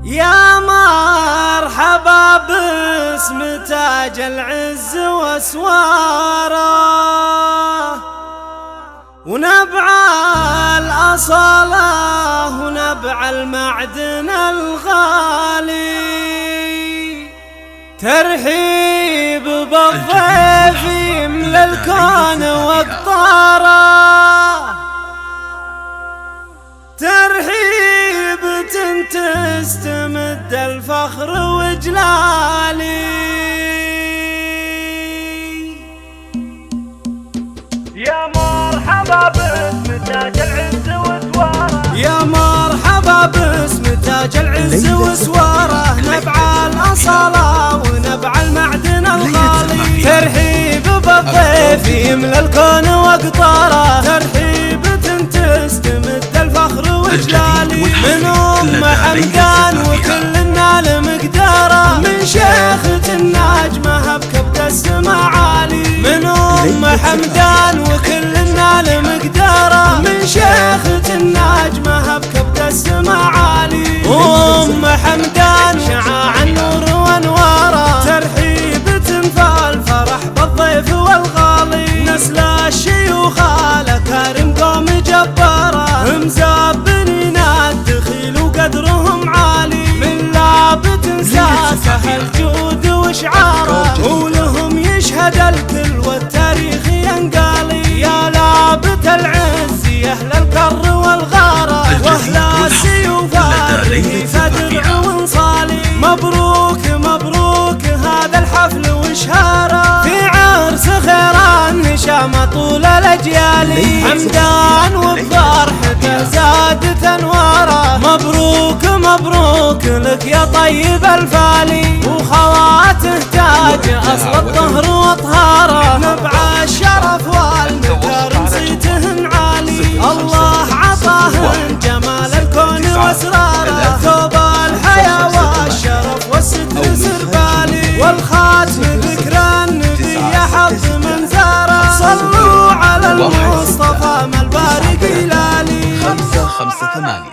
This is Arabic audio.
يا مرحبا باسم تاج العز واسواره، ونبع الأصالة ونبع المعدن الغالي. ترحيب بالضيف يملى الكون واقطاره، ترحيب تستمد الفخر وجلالي. يا مرحبا باسم تاج العز وسواره، يا مرحبا باسم تاج العز وسواره، نبع الأصالة ونبع المعدن الغالي. ترحيب بالضيف يملى الكون واقطاره، ترحيب تستمد الفخر وجلالي. من حمدان وكلنا لمقداره، من شيخة الناجمة بكبد السما عالي. من حمدان وكلنا لمقداره، من شيخة الناجمة بكبد السما عالي. حمدان شعاع النور وانواره، ترحيب تنفى الفرح بالضيف والغالي. نسل الشيوخ الأكارم قوم جباره، مزابنين الدخيل وقدرهم عالي. من لابت ساسه الجود وشعاره، ولهم يشهد الكل والتاريخ ينقالي. يا لابت العز يا أهل الكر والغاره، واهل السيوف الرهيف ادرع وانصالي. مبروك مبروك هذا الحفل وشهاره، في عرس خيران هشام طول الاجيال. حمدان وبفرحته زادت انواره، مبروك مبروك لك يا طيب الفالي. وخواته تاج اصل الطهر واطهاره، نبع الشرف والمكارم صيتهن عالي. الله عطاهن جمال الكون واسراره، ثوب الحياه والشرف والستر سربالي. والخاتم ذكر النبي حظ من زاره، صلوا على المصطفى ما البارق هلالي. 558